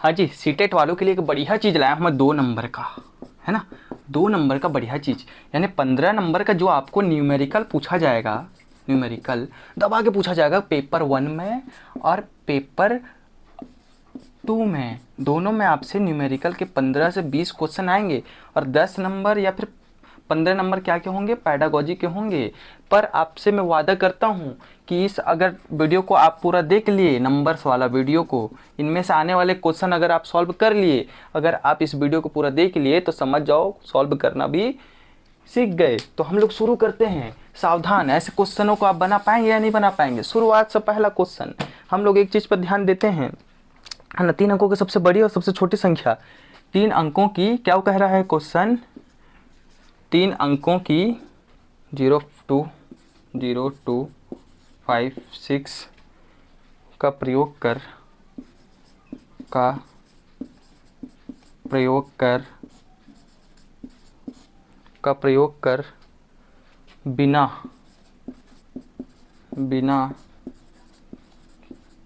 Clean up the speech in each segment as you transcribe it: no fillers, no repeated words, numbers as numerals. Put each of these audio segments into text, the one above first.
हाँ जी, सीटेट वालों के लिए एक बढ़िया चीज़ लाया हूँ मैं 2 नंबर का, है ना, 2 नंबर का बढ़िया चीज़, यानी 15 नंबर का जो आपको न्यूमेरिकल पूछा जाएगा, न्यूमेरिकल दबा के पूछा जाएगा पेपर 1 में और पेपर 2 में, दोनों में आपसे न्यूमेरिकल के 15 से 20 क्वेश्चन आएंगे और 10 नंबर या फिर 15 नंबर क्या के होंगे, पैडागोजी के होंगे। पर आपसे मैं वादा करता हूँ कि इस अगर वीडियो को आप पूरा देख लिए, नंबर्स वाला वीडियो को, इनमें से आने वाले क्वेश्चन अगर आप सॉल्व कर लिए, अगर आप इस वीडियो को पूरा देख लिए तो समझ जाओ सॉल्व करना भी सीख गए। तो हम लोग शुरू करते हैं। सावधान, ऐसे क्वेश्चनों को आप बना पाएंगे या नहीं बना पाएंगे। शुरुआत से पहला क्वेश्चन, हम लोग एक चीज़ पर ध्यान देते हैं, है ना, 3 अंकों की सबसे बड़ी और सबसे छोटी संख्या, 3 अंकों की, क्या वो कह रहा है क्वेश्चन, 3 अंकों की 0 2 0 2 5 6 का प्रयोग कर बिना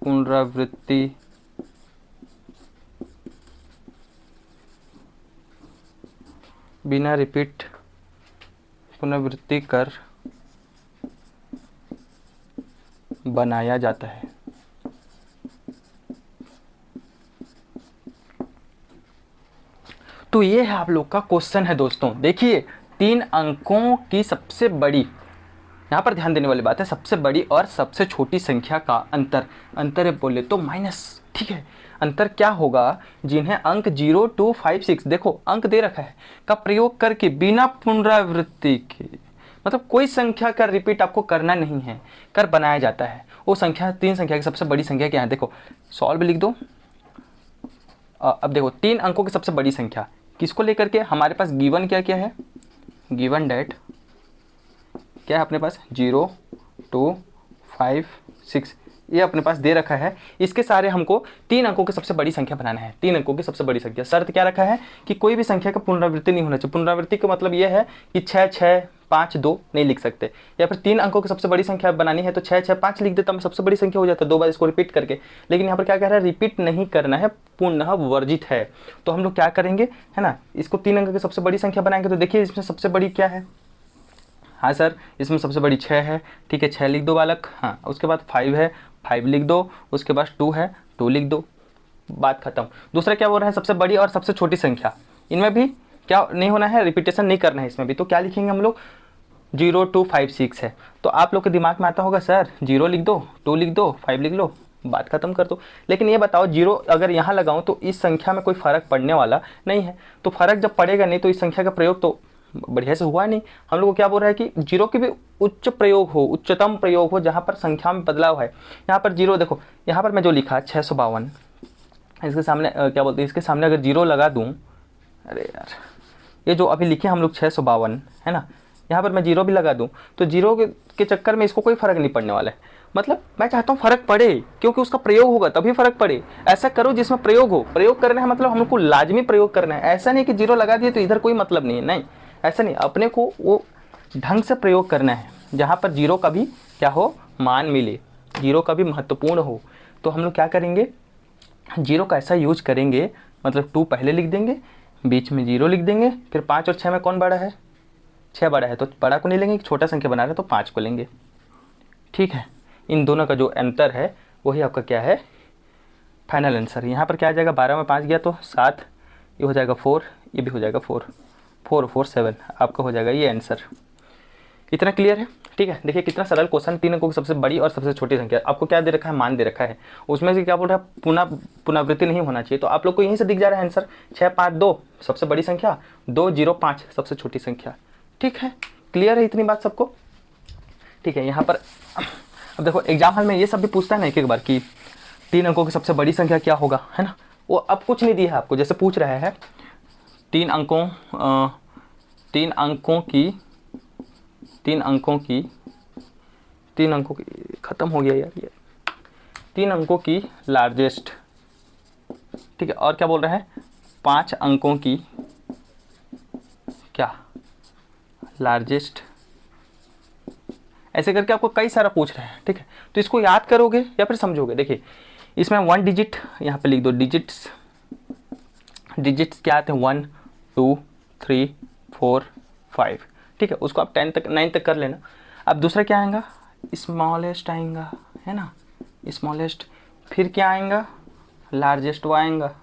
पुनरावृत्ति पुनरावृत्ति कर बनाया जाता है। तो ये है आप लोग का क्वेश्चन है दोस्तों। देखिए 3 अंकों की सबसे बड़ी, यहाँ पर ध्यान देने वाली बात है, सबसे बड़ी और सबसे छोटी संख्या का अंतर बोले तो माइनस, ठीक है। अंतर क्या होगा, जिन्हें अंक 0 2 5 6, देखो अंक दे रखा है, का प्रयोग करके बिना पुनरावृत्ति के, मतलब कोई संख्या का रिपीट आपको करना नहीं है, कर बनाया जाता है। वो संख्या, 3 संख्या की सबसे बड़ी संख्या क्या है, देखो सॉल्व लिख दो। अब देखो 3 अंकों की सबसे बड़ी संख्या किसको लेकर के, हमारे पास गिवन क्या है, गिवन डेट क्या है अपने पास, 0 2 5 6, ये अपने पास दे रखा है। इसके सारे हमको 3 अंकों की सबसे बड़ी संख्या बनाना है। 3 अंकों की सबसे बड़ी संख्या, शर्त क्या रखा है कि कोई भी संख्या का पुनरावृत्ति नहीं होना चाहिए। पुनरावृत्ति का मतलब ये है कि 6 6 5 2 नहीं लिख सकते, या फिर 3 अंकों की सबसे बड़ी संख्या बनानी है तो 6 6 5 लिख देता, सबसे बड़ी संख्या हो जाता है 2 बार इसको रिपीट करके। लेकिन यहाँ पर क्या कह रहा है, रिपीट नहीं करना है, पुनः वर्जित है। तो हम लोग क्या करेंगे, है ना, इसको 3 अंक की सबसे बड़ी संख्या बनाएंगे। तो देखिए इसमें सबसे बड़ी क्या है, हाँ सर इसमें सबसे बड़ी 6 है, ठीक है 6 लिख दो बालक, हाँ उसके बाद 5 है 5 लिख दो, उसके बाद 2 है 2 लिख दो, बात खत्म। दूसरा क्या बोल रहा है, सबसे बड़ी और सबसे छोटी संख्या, इनमें भी क्या नहीं होना है, रिपीटेशन नहीं करना है इसमें भी। तो क्या लिखेंगे हम लोग, 0 2 5 6 है। तो आप लोग के दिमाग में आता होगा सर 0 लिख दो, 2 लिख दो, 5 लिख लो, बात खत्म कर दो। लेकिन ये बताओ 0 अगर यहाँ लगाऊं तो इस संख्या में कोई फ़र्क पड़ने वाला नहीं है। तो फ़र्क जब पड़ेगा नहीं तो इस संख्या का प्रयोग तो बढ़िया से हुआ नहीं। हम लोग को क्या बोल रहा है कि 0 की भी उच्च प्रयोग हो, उच्चतम प्रयोग हो, जहाँ पर संख्या में बदलाव है। यहाँ पर 0 देखो, यहाँ पर मैं जो लिखा 652, इसके सामने क्या बोलते हैं, इसके सामने अगर 0 लगा दूँ, अरे यार ये जो अभी लिखे हम लोग 652 है ना, यहाँ पर मैं 0 भी लगा दूँ तो 0 के चक्कर में इसको कोई फ़र्क नहीं पड़ने वाला है। मतलब मैं चाहता हूँ फ़र्क पड़े, क्योंकि उसका प्रयोग होगा तभी फ़र्क पड़े। ऐसा करो जिसमें प्रयोग हो, प्रयोग करना है मतलब हमको लाजमी प्रयोग करना है। ऐसा नहीं कि 0 लगा दिए तो इधर कोई मतलब नहीं है, नहीं ऐसा नहीं, अपने को वो ढंग से प्रयोग करना है जहाँ पर 0 का भी क्या हो, मान मिले, 0 का भी महत्वपूर्ण हो। तो हम लोग क्या करेंगे, 0 का ऐसा यूज करेंगे, मतलब 2 पहले लिख देंगे, बीच में 0 लिख देंगे, फिर 5 और 6 में कौन बड़ा है, 6 बड़ा है तो बड़ा को नहीं लेंगे, छोटा संख्या बना रहे तो 5 को लेंगे, ठीक है। इन दोनों का जो अंतर है वही आपका क्या है, फाइनल आंसर। यहाँ पर क्या आ जाएगा, 12 में 5 गया तो 7, ये हो जाएगा 4, ये भी हो जाएगा 4 4 4 7, आपका हो जाएगा ये आंसर। इतना क्लियर है, ठीक है। देखिए कितना सरल क्वेश्चन, 3 अंकों की सबसे बड़ी और सबसे छोटी संख्या, आपको क्या दे रखा है, मान दे रखा है, उसमें से क्या बोल रहा है, पुनरावृत्ति नहीं होना चाहिए। तो आप लोग को यहीं से दिख जा रहा है आंसर, 6 5 2 सबसे बड़ी संख्या, 2 0 5 सबसे छोटी संख्या, ठीक है। क्लियर है इतनी बात सबको, ठीक है। यहाँ पर अब देखो एग्जाम हॉल में ये सब भी पूछता है ना एक बार कि 3 अंकों की सबसे बड़ी संख्या क्या होगा, है ना। वो अब कुछ नहीं दिया है आपको, जैसे पूछ रहा है 3 अंकों की ख़त्म हो गया यार ये, 3 अंकों की लार्जेस्ट, ठीक है। और क्या बोल रहा है, 5 अंकों की क्या लार्जेस्ट, ऐसे करके आपको कई सारा पूछ रहा है, ठीक है। तो इसको याद करोगे या फिर समझोगे। देखिए इसमें 1 डिजिट यहाँ पे लिख दो, डिजिट्स डिजिट्स क्या आते हैं 1 2 3 4 5, ठीक है, उसको आप 10 तक 9 तक कर लेना। अब दूसरा क्या आएगा, स्मॉलेस्ट आएगा, है ना, स्मॉलेस्ट। फिर क्या आएगा, लार्जेस्ट, वो आएगा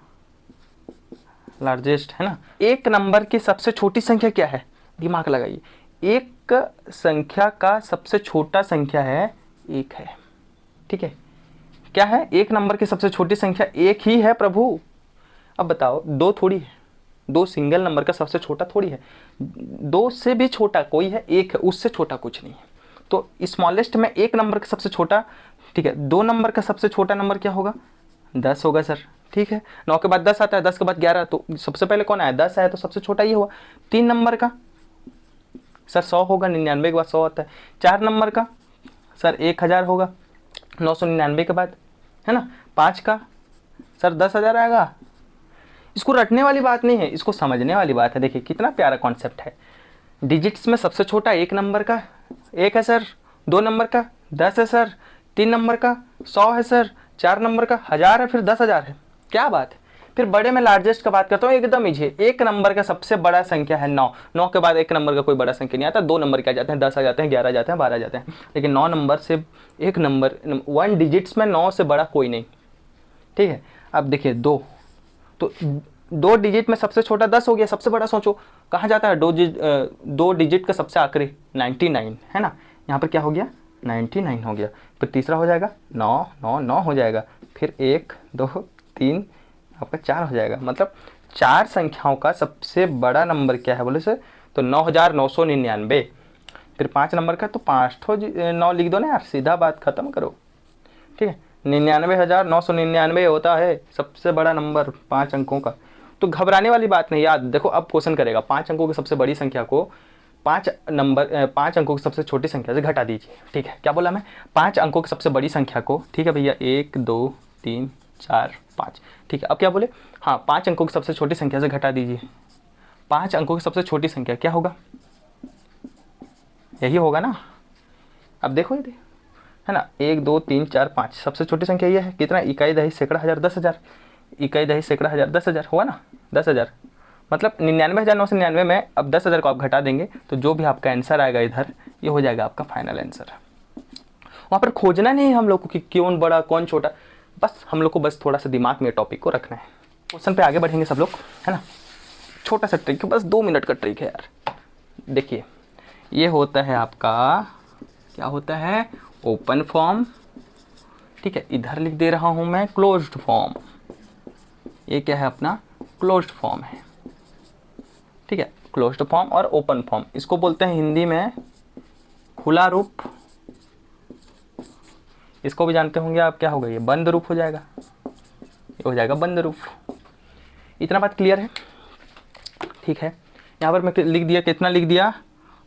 लार्जेस्ट, है ना। एक नंबर की सबसे छोटी संख्या क्या है, दिमाग लगाइए, एक संख्या का सबसे छोटा संख्या है एक है, ठीक है। क्या है, एक नंबर की सबसे छोटी संख्या एक ही है प्रभु। अब बताओ, दो थोड़ी है, दो सिंगल नंबर का सबसे छोटा थोड़ी है, दो से भी छोटा कोई है, एक है, उससे छोटा कुछ नहीं है। तो स्मॉलेस्ट में एक नंबर का सबसे छोटा, ठीक है, दो नंबर का सबसे छोटा नंबर क्या होगा, 10 होगा सर, ठीक है। 9 के बाद 10 आता है, 10 के बाद 11, तो सबसे पहले कौन आया, 10 आया, तो सबसे छोटा ये हुआ। 3 नंबर का सर 100 होगा, 99 के बाद 100 आता है। 4 नंबर का सर 1000 होगा 999 के बाद, है ना। 5 का सर 10,000 आएगा। इसको रटने वाली बात नहीं है, इसको समझने वाली बात है। देखिए कितना प्यारा कॉन्सेप्ट है। डिजिट्स में सबसे छोटा एक नंबर का 1 है सर, 2 नंबर का 10 है सर, 3 नंबर का 100 है सर, 4 नंबर का 1000 है, फिर 10,000 है। क्या बात है। फिर बड़े में लार्जेस्ट का बात करता हूँ, एकदम इजी है। एक नंबर का सबसे बड़ा संख्या है 9, 9 के बाद एक नंबर का कोई बड़ा संख्या नहीं आता। 2 नंबर क्या जाते हैं, 10 आ जाते हैं, 11 आ जाते हैं, 12 आ जाते हैं, लेकिन 9 नंबर से एक नंबर 1 डिजिट्स में 9 से बड़ा कोई नहीं, ठीक है। अब देखिए 2, तो 2 डिजिट में सबसे छोटा 10 हो गया, सबसे बड़ा सोचो कहाँ जाता है, 2 डिजिट का सबसे आखिरी 99, है ना। यहाँ पर क्या हो गया, 99 हो गया। फिर तीसरा हो जाएगा 9 9 9 हो जाएगा, फिर 1 2 3 आपका 4 हो जाएगा। मतलब 4 संख्याओं का सबसे बड़ा नंबर क्या है बोले से, तो 9999। फिर 5 नंबर का तो 5 ठो 9 लिख दो ना यार, सीधा बात खत्म करो, ठीक है। 99,999 होता है सबसे बड़ा नंबर 5 अंकों का। तो घबराने वाली बात नहीं, याद देखो। अब क्वेश्चन करेगा 5 अंकों की सबसे बड़ी संख्या को 5 अंकों की सबसे छोटी संख्या से घटा दीजिए, ठीक है। क्या बोला मैं, 5 अंकों की सबसे बड़ी संख्या को, ठीक है भैया, 1 2 3 4 5, ठीक है। अब क्या बोले, हाँ 5 अंकों की सबसे छोटी संख्या से घटा दीजिए। 5 अंकों की सबसे छोटी संख्या क्या होगा, यही होगा ना। अब देखो ये है ना, 1 2 3 4 5, सबसे छोटी संख्या ये है। कितना, इकाई दही सैकड़ा हज़ार 10,000, इकाई दही सैकड़ा हज़ार 10,000 हुआ ना, 10,000। मतलब 99,999 में अब 10,000 को आप घटा देंगे तो जो भी आपका आंसर आएगा इधर, ये हो जाएगा आपका फाइनल आंसर। वहाँ पर खोजना नहीं है हम लोग को कि कौन बड़ा कौन छोटा, बस हम लोग को बस थोड़ा सा दिमाग में टॉपिक को रखना है। क्वेश्चन पे आगे बढ़ेंगे सब लोग, है ना। छोटा सा ट्रिक, बस 2 मिनट का ट्रिक है यार। देखिए ये होता है आपका, क्या होता है, ओपन फॉर्म, ठीक है। इधर लिख दे रहा हूँ मैं क्लोज्ड फॉर्म, ये क्या है अपना क्लोज्ड फॉर्म है, ठीक है। क्लोज्ड फॉर्म और ओपन फॉर्म, इसको बोलते हैं हिंदी में खुला रूप। इसको भी जानते होंगे आप, क्या होगा ये, बंद रूप हो जाएगा, ये हो जाएगा बंद रूप। इतना बात क्लियर है, ठीक है। यहाँ पर मैं लिख दिया, कितना लिख दिया,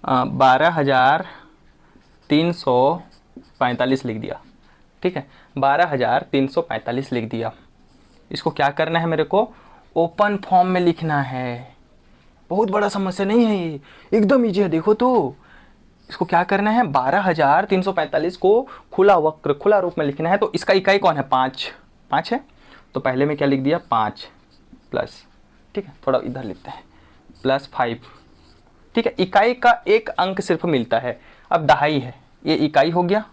12,345 लिख दिया, ठीक है। 12,345 लिख दिया। इसको क्या करना है मेरे को, ओपन फॉर्म में लिखना है। बहुत बड़ा समस्या नहीं है ये, एकदम ईजी है। देखो तो इसको क्या करना है, 12,345 को खुला वक्र, खुला रूप में लिखना है। तो इसका इकाई कौन है, 5 है। तो पहले में क्या लिख दिया, 5 प्लस, ठीक है, थोड़ा इधर लिखते हैं, +5, ठीक है। इकाई का एक अंक सिर्फ मिलता है। अब दहाई है, ये इकाई हो गया,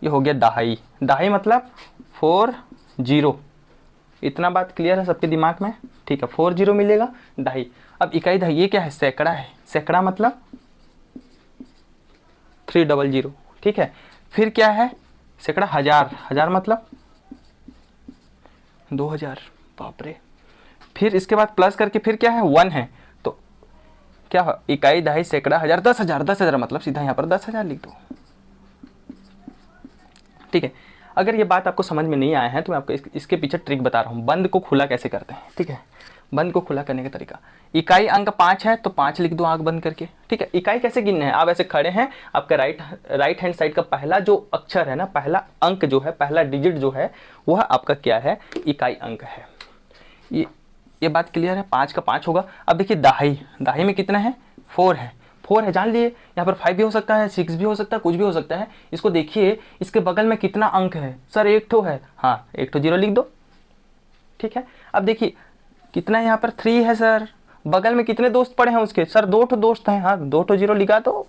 ये हो गया दहाई। दहाई मतलब 40। इतना बात क्लियर है सबके दिमाग में, ठीक है। 40 मिलेगा दहाई। अब इकाई दहाई, ये क्या है, सैकड़ा है। सैकड़ा मतलब 300, ठीक है। फिर क्या है, सैकड़ा हज़ार, हज़ार मतलब 2000, बाप रे। फिर इसके बाद प्लस करके फिर क्या है, 1 है। तो क्या है, इकाई दहाई सैकड़ा हज़ार 10,000, 10,000 मतलब सीधा यहाँ पर 10,000 लिख दो, ठीक है। अगर ये बात आपको समझ में नहीं आया है तो मैं आपको इसके पीछे ट्रिक बता रहा हूँ, बंद को खुला कैसे करते हैं, ठीक है। बंद को खुला करने का तरीका, इकाई अंक 5 है तो 5 लिख दो आंख बंद करके, ठीक है। इकाई कैसे गिनना है, आप ऐसे खड़े हैं, आपका राइट हैंड साइड का पहला जो अक्षर है ना, पहला अंक जो है, पहला डिजिट जो है, वह आपका क्या है, इकाई अंक है। ये बात क्लियर है। 5 का 5 होगा। अब देखिए दहाई, दहाई में कितना है, 4 है। 4 है, जान लिए। यहाँ पर 5 भी हो सकता है, 6 भी हो सकता है, कुछ भी हो सकता है। इसको देखिए, इसके बगल में कितना अंक है, सर 1 ठो है, हाँ 1 ठो 0 लिख दो, ठीक है। अब देखिए कितना यहाँ पर 3 है सर। बगल में कितने दोस्त पड़े हैं उसके सर? 2 दोस्त हैं। हाँ 2 जीरो लिखा, तो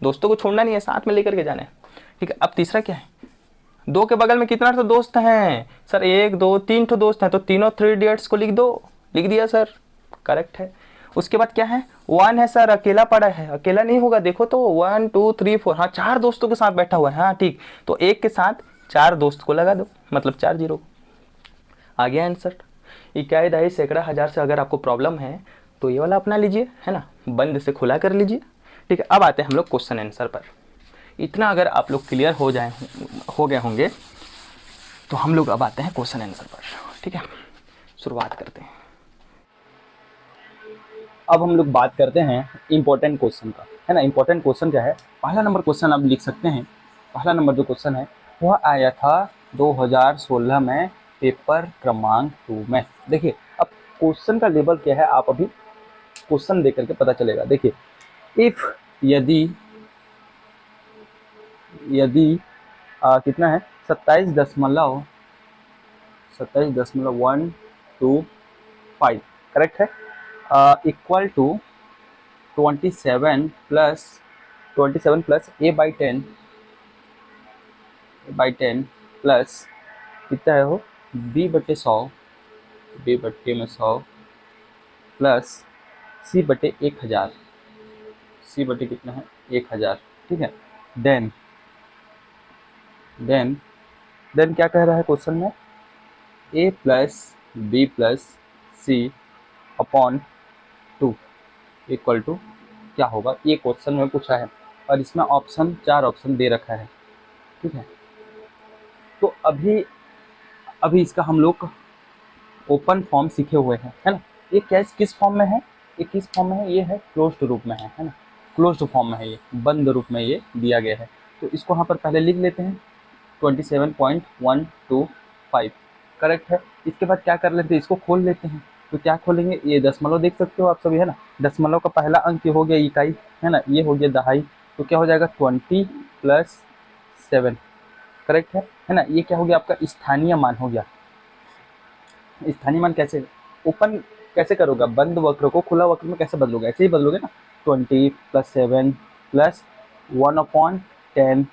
दोस्तों को छोड़ना नहीं है, साथ में लेकर के जाना है। ठीक है, अब तीसरा क्या है? 2 के बगल में कितना तो दोस्त हैं सर? 1 2 3 दोस्त हैं, तो तीनों 3 इडियट्स को लिख दो। लिख दिया सर, करेक्ट है। उसके बाद क्या है? 1 है सर, अकेला पड़ा है। अकेला नहीं होगा, देखो तो 1 2 3 4, हाँ 4 दोस्तों के साथ बैठा हुआ है। हाँ ठीक, तो 1 के साथ 4 दोस्त को लगा दो, मतलब 4 जीरो। आ गया आंसर। इकाई दहाई सैकड़ा हजार से अगर आपको प्रॉब्लम है तो ये वाला अपना लीजिए, है ना, बंद से खुला कर लीजिए। ठीक है, अब आते हैं हम लोग क्वेश्चन आंसर पर। इतना अगर आप लोग क्लियर हो गए होंगे तो हम लोग अब आते हैं क्वेश्चन आंसर पर। ठीक है, शुरुआत करते हैं। अब हम लोग बात करते हैं इंपॉर्टेंट क्वेश्चन का, है ना। इंपॉर्टेंट क्वेश्चन क्या है? पहला नंबर क्वेश्चन आप लिख सकते हैं। पहला नंबर जो क्वेश्चन है वह आया था 2016 में पेपर क्रमांक 2 में। देखिए अब क्वेश्चन का लेवल क्या है, आप अभी क्वेश्चन देख करके पता चलेगा। देखिए, इफ यदि यदि कितना है, 27.125 करेक्ट है, equal to 27 plus a/10 plus कितना है वो, b/100 प्लस c/1000, c/ कितना है 1000। ठीक है, देन देन देन क्या कह रहा है क्वेश्चन में? a plus B plus C upon 2 equal to क्या होगा, ये क्वेश्चन में पूछा है और इसमें ऑप्शन 4 ऑप्शन दे रखा है। ठीक है, तो अभी इसका हम लोग ओपन फॉर्म सीखे हुए हैं, है ना। ये कैस किस फॉर्म में है, ये किस फॉर्म में है? ये है क्लोज्ड रूप में है ना। क्लोज्ड फॉर्म में है, ये बंद रूप में ये दिया गया है। तो इसको यहाँ पर पहले लिख लेते हैं 27.125 करेक्ट है। इसके बाद क्या कर लेते हैं, इसको खोल लेते हैं। तो क्या खोलेंगे, ये दशमलव देख सकते हो आप सभी, है ना। दशमलव का पहला अंक ये हो गया इकाई, है ना, ये हो गया दहाई। तो क्या हो जाएगा 20 + 7 करेक्ट है ना। ये क्या हो गया आपका स्थानीय मान हो गया। स्थानीय मान कैसे ओपन कैसे करोगे, बंद वक्र को खुला वक्र में कैसे बदलोगे? ऐसे ही बदलोगे ना। 20 + 7 प्लस 1/10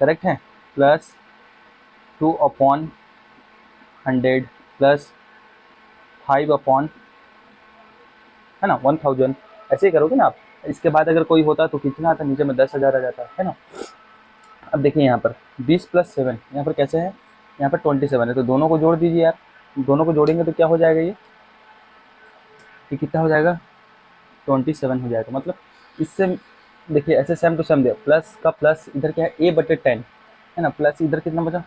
करेक्ट है, प्लस 2/100 प्लस 5 है ना 1000। ऐसे ही करोगे ना आप। इसके बाद अगर कोई होता तो कितना आता, नीचे में 10,000 आ जाता है ना। अब देखिए यहाँ पर 20 + 7, यहाँ पर कैसे है, यहाँ पर 27 है, तो दोनों को जोड़ दीजिए यार। दोनों को जोड़ेंगे तो क्या हो जाएगा, ये कितना हो जाएगा 27 हो जाएगा। मतलब इससे देखिए ऐसे सेम टू सेम दे, प्लस का प्लस इधर क्या है a/10 है ना, प्लस इधर कितना बचा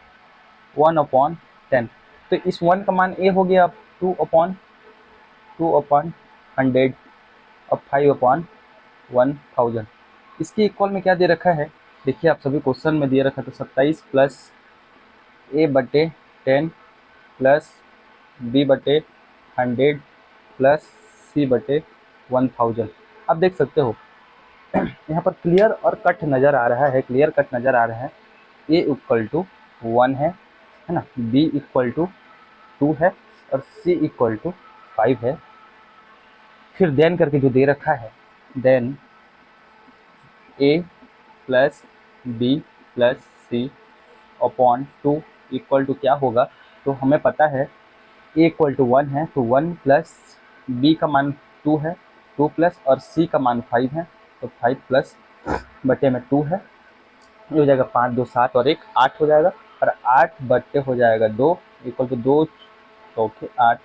1/10। तो इस 1 का मान a हो गया, अब 2/100 अब 5/1000। इसके इक्वल में क्या दे रखा है, देखिए आप सभी क्वेश्चन में दिए रखा था 27 plus a/10 plus b/100 plus c/1000। आप देख सकते हो यहाँ पर क्लियर और कट नज़र आ रहा है, क्लियर कट नज़र आ रहा है। a = 1 है ना, b = 2 है और c = 5 है। फिर देन करके जो दे रखा है, then a plus B plus C upon 2 equal to क्या होगा, तो हमें पता है a = 1 है, तो 1 प्लस b का मान 2 है, 2 प्लस और c का मान 5 है, तो 5 प्लस बटे में 2 है, ये हो जाएगा 5 2 7 और 1 8 हो जाएगा, और 8 बटे हो जाएगा 2 इक्वल टू 2 चौके 8।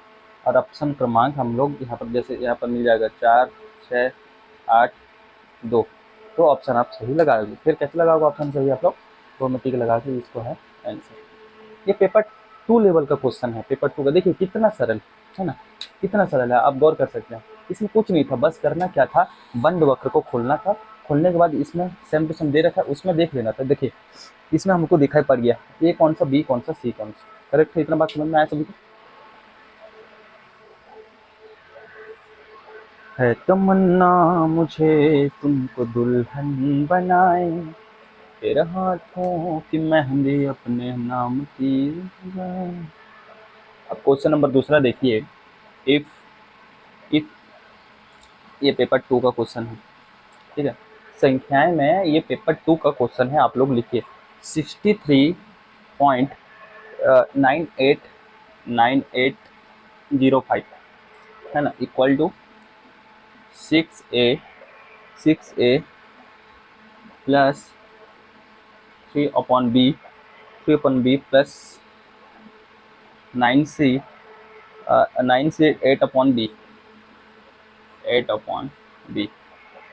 और ऑप्शन क्रमांक हम लोग यहाँ पर जैसे यहाँ पर मिल जाएगा 4 6 8 2, तो ऑप्शन आप सही लगाओगे। फिर कैसे लगाओगे ऑप्शन सही आप लोग, तो मैं टिक लगा के इसको है आंसर। ये पेपर 2 लेवल का क्वेश्चन है, पेपर 2 का। देखिए कितना सरल है ना, कितना सरल है, आप गौर कर सकते हैं। इसमें कुछ नहीं था, बस करना क्या था, बंद वक्र को खोलना था। खोलने के बाद इसमें सेम टू सेम दे रखा है, उसमें देख लेना था। देखिए इसमें हमको दिखाई पड़ गया ए कौन सा, बी कौन सा, सी कौन सा, करेक्ट है। इतना बात समझ में आया सभी को? है तमन्ना मुझे तुमको दुल्हन बनाए, तेरे हाथों की मेहंदी अपने नाम की लगाए। अब क्वेश्चन नंबर दूसरा देखिए, इफ इफ ये पेपर 2 का क्वेश्चन है, ठीक है। संख्याएं में ये पेपर 2 का क्वेश्चन है, आप लोग लिखिए 63.989805 है ना, equal to 6a plus 3/b plus 9c 8/b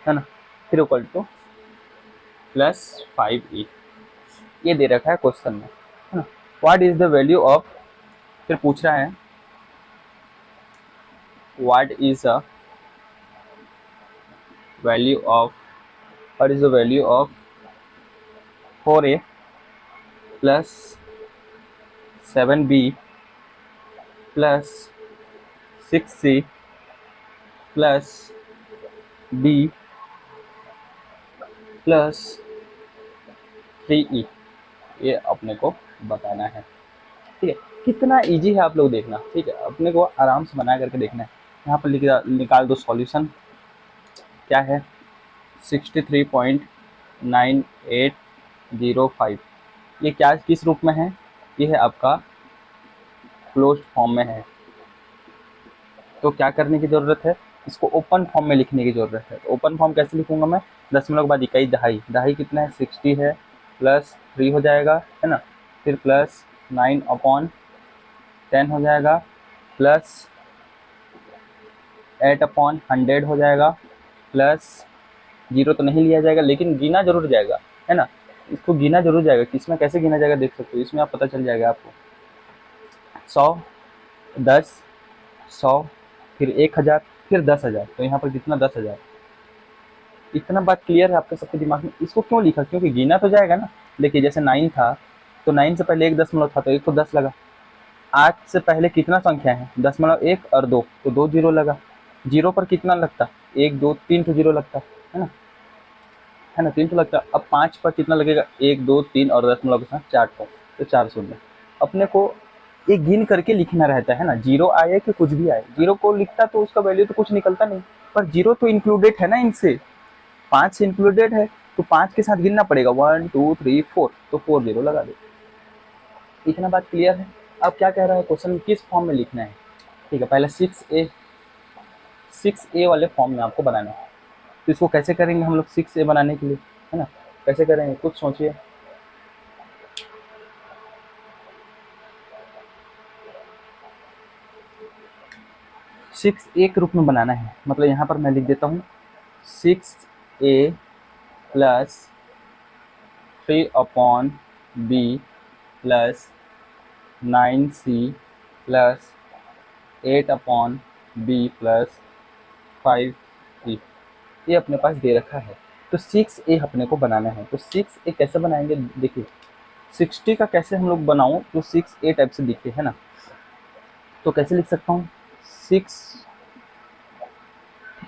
है ना, फिर इक्वल टू प्लस 5e, ये दे रखा है क्वेश्चन में, है ना। What is the value of, फिर पूछ रहा है what is the value of 4a plus 7b plus 6c plus b plus 3e, ये अपने को बताना है, ठीक है। कितना इजी है आप लोग देखना, ठीक है, अपने को आराम से बना करके देखना है। यहाँ पर निकाल दो सॉल्यूशन, क्या है 63.9805, ये क्या किस रूप में है, ये है आपका क्लोज्ड फॉर्म में है, तो क्या करने की ज़रूरत है, इसको ओपन फॉर्म में लिखने की ज़रूरत है। तो ओपन फॉर्म कैसे लिखूंगा मैं, 10 के बाद इकाई दहाई, दहाई कितना है 60 है, प्लस 3 हो जाएगा, है ना, फिर प्लस 9/10 हो जाएगा, प्लस 8/100 हो जाएगा, प्लस 0 तो नहीं लिया जाएगा लेकिन गिना जरूर जाएगा, है ना, इसको गिना जरूर जाएगा। किसमें कैसे गिना जाएगा देख सकते हो, इसमें आप पता चल जाएगा आपको 100, 10, 100, फिर 1000, फिर 10,000, तो यहाँ पर कितना 10,000। इतना बात क्लियर है आपके सबके दिमाग में। इसको क्यों लिखा, क्योंकि गिना तो जाएगा ना। देखिए जैसे 9 था तो 9 से पहले 1 दशमलव था तो 1 को 10 लगा। 8 से पहले कितना संख्या है 1 और 2, तो 2 जीरो लगा। जीरो पर कितना लगता, 1 2 3 तो जीरो लगता है ना, 3 तो लगता। अब 5 पर कितना लगेगा, 1 2 3 और दशमलव के साथ 4 तो 4 शून्य। अपने को एक गिन करके लिखना रहता है ना, जीरो आए कि कुछ भी आए, जीरो को लिखता तो उसका वैल्यू तो कुछ निकलता नहीं, पर जीरो तो इंक्लूडेड है ना इनसे, 5 से इंक्लूडेड है तो 5 के साथ गिनना पड़ेगा, 1 2 3 4, तो 4 जीरो लगा दो। इतना बात क्लियर है। अब क्या कह रहा है क्वेश्चन, किस फॉर्म में लिखना है, ठीक है। पहले 6a वाले फॉर्म में आपको बनाना है। तो इसको कैसे करेंगे हम लोग 6a बनाने के लिए, है ना, कैसे करेंगे कुछ सोचिए। सिक्स ए के रूप में बनाना है, मतलब यहाँ पर मैं लिख देता हूँ 6a plus 3/b plus 9c plus 8/b plus 5e, ये अपने पास दे रखा है। तो 6a अपने को बनाना है। तो 6a कैसे बनाएंगे, देखिए 60 का कैसे हम लोग बनाऊँ तो 6a टाइप से दिखे, है ना। तो कैसे लिख सकता हूँ, 6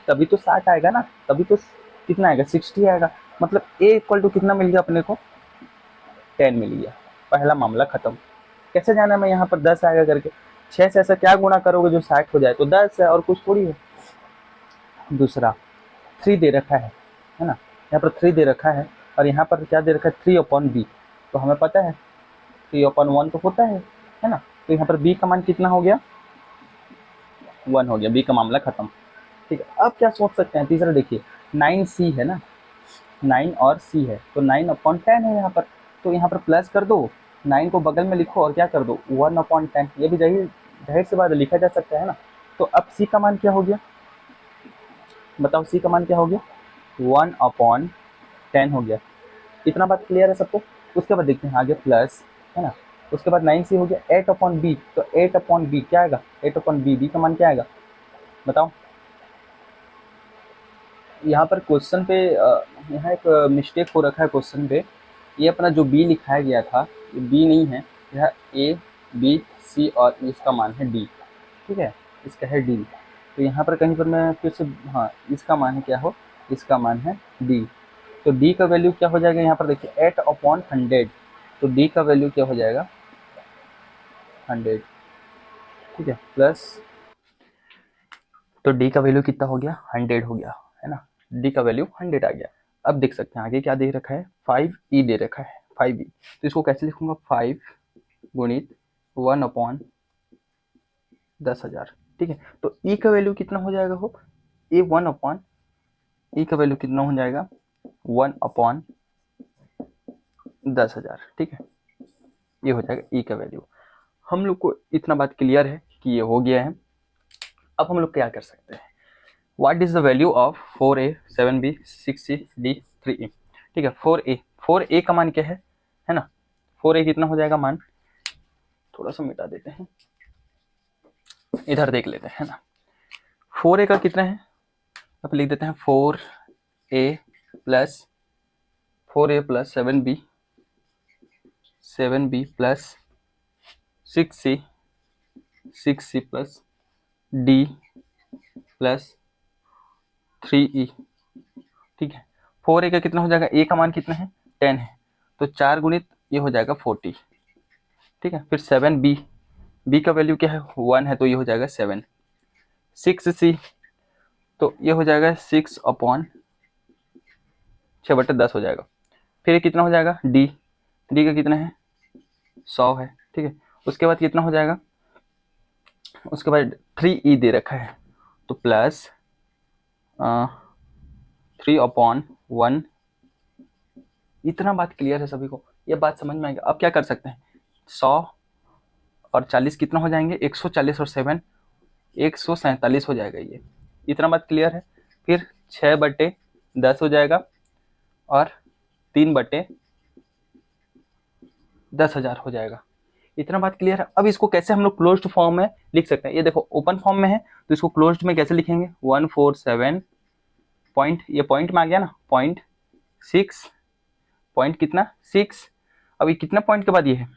तभी तो 60 आएगा ना, तभी तो कितना आएगा 60 आएगा, मतलब a इक्वल टू कितना मिल गया अपने को 10 मिल गया। पहला मामला खत्म। कैसे जाना मैं यहाँ पर 10 आएगा करके, 6 से ऐसा क्या गुणा करोगे जो 60 हो जाए, तो 10 है और कुछ थोड़ी है। दूसरा 3 दे रखा है ना, यहाँ पर 3 दे रखा है और यहाँ पर क्या दे रखा है 3/b, तो हमें पता है 3/1 तो होता है ना। तो यहाँ पर b का मान कितना हो गया 1 हो गया, b का मामला खत्म, ठीक है। अब क्या सोच सकते हैं, तीसरा देखिए 9c है ना, 9 और c है तो 9/10 है यहाँ पर, तो यहाँ पर प्लस कर दो, 9 को बगल में लिखो और क्या कर दो 1/10, ये भी जाहिर सी बात लिखा जा सकता है ना। तो अब c का मान क्या हो गया, बताओ c का मान क्या हो गया 1/10 हो गया। इतना बात क्लियर है सबको। उसके बाद देखते हैं आगे प्लस, है ना, उसके बाद 9c हो गया 8/b, तो 8/b क्या आएगा 8/b, b का मान क्या आएगा बताओ। यहाँ पर क्वेश्चन पे यहाँ एक मिस्टेक हो रखा है क्वेश्चन पे, ये अपना जो b लिखाया गया था ये b नहीं है, यह a b c और इसका मान है d, ठीक है, इसका है d। तो यहाँ पर कहीं पर मैं फिर से, हाँ इसका मान है क्या हो, इसका मान है d। तो d का वैल्यू क्या हो जाएगा, यहाँ पर देखिए 8/100, तो d का वैल्यू क्या हो जाएगा 100, ठीक है, प्लस तो डी का वैल्यू कितना हो गया, 100 हो गया, है ना, डी का वैल्यू 100 आ गया। अब देख सकते हैं आगे क्या दे रखा है, 5e दे रखा है, 5e, तो इसको कैसे लिखूंगा, 5 गुणित 1/10,000, ठीक है। तो e का वैल्यू कितना हो जाएगा, हो ए 1/, e का वैल्यू कितना हो जाएगा 1/10,000, ठीक है, ये हो जाएगा e का वैल्यू। हम लोग को इतना बात क्लियर है कि ये हो गया है। अब हम लोग क्या कर सकते हैं, what is the value of 4a 7b 6c d 3e, ठीक है। 4a का मान क्या है ना, 4a कितना हो जाएगा मान, थोड़ा सा मिटा देते हैं, इधर देख लेते हैं ना, 4a का कितना है, अब लिख देते हैं 4a plus 7b plus 6c plus d plus 3e, ठीक है। 4a का कितना हो जाएगा, a का मान कितना है 10 है, तो 4 गुणित ये हो जाएगा 40, ठीक है। फिर 7b, b का वैल्यू क्या है 1 है, तो ये हो जाएगा 7, 6c, तो ये हो जाएगा 6/10 हो जाएगा। फिर ये कितना हो जाएगा d का कितना है 100 है, ठीक है। उसके बाद कितना हो जाएगा, उसके बाद 3e दे रखा है, तो प्लस 3/1, इतना बात क्लियर है सभी को, ये बात समझ में आएगा। अब क्या कर सकते हैं, 100 और 40 कितना हो जाएंगे, 140 और 7 147 हो जाएगा, ये इतना बात क्लियर है। फिर 6/10 हो जाएगा और 3/10,000 हो जाएगा, इतना बात क्लियर है। अब इसको कैसे हम लोग क्लोज्ड फॉर्म में लिख सकते हैं, ये देखो ओपन फॉर्म में है तो इसको क्लोज्ड में कैसे लिखेंगे, 147 पॉइंट, ये पॉइंट में आ गया ना, पॉइंट 6, पॉइंट कितना 6, अब ये कितना पॉइंट के बाद ये है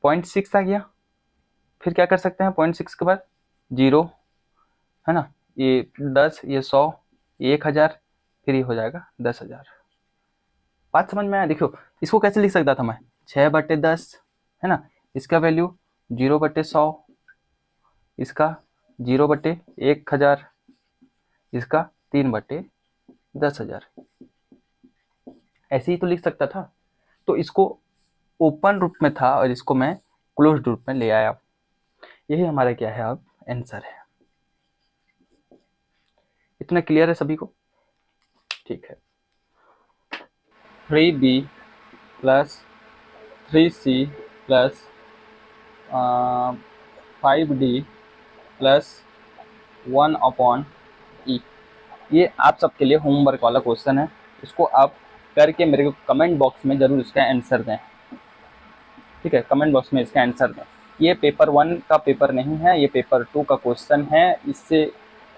0.6 आ गया। फिर क्या कर सकते हैं, 0.6 के बाद 0, है ना, ये 10, ये 100, ये 1000, फिर ये हो जाएगा 10,000। बात समझ में आया। देखो इसको कैसे लिख सकता था मैं, 6/10, है ना, इसका वैल्यू 0/100, इसका 0/1000, इसका 3/10,000, ऐसे ही तो लिख सकता था। तो इसको ओपन रूप में था और इसको मैं क्लोज्ड रूप में ले आया, यही हमारा क्या है अब आंसर है। इतना क्लियर है सभी को, ठीक है। 3b plus 3c plus 5d plus 1/e, ये आप सबके लिए होमवर्क वाला क्वेश्चन है, इसको आप करके मेरे को कमेंट बॉक्स में ज़रूर इसका आंसर दें, ठीक है, कमेंट बॉक्स में इसका आंसर दें। ये पेपर 1 का पेपर नहीं है, ये पेपर 2 का क्वेश्चन है, इससे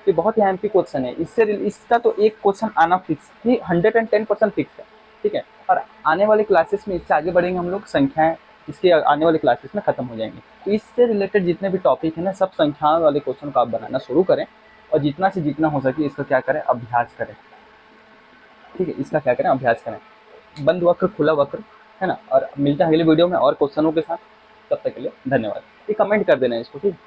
ये बहुत ही एमपी क्वेश्चन है, इसका तो एक क्वेश्चन आना फिक्स ही 110% फिक्स है, ठीक है। और आने वाले क्लासेस में इससे आगे बढ़ेंगे हम लोग, संख्याएं इसके आने वाले क्लासेस में खत्म हो जाएंगी, तो इससे रिलेटेड जितने भी टॉपिक है ना, सब संख्याओं वाले क्वेश्चन को आप बनाना शुरू करें और जितना से जितना हो सके इसका क्या करें, अभ्यास करें, ठीक है, इसका क्या करें, अभ्यास करें। बंद वक्र खुला वक्र, है ना। और मिलते हैं अगले वीडियो में और क्वेश्चनों के साथ, तब तक के लिए धन्यवाद। ये कमेंट कर देना इसको, ठीक है।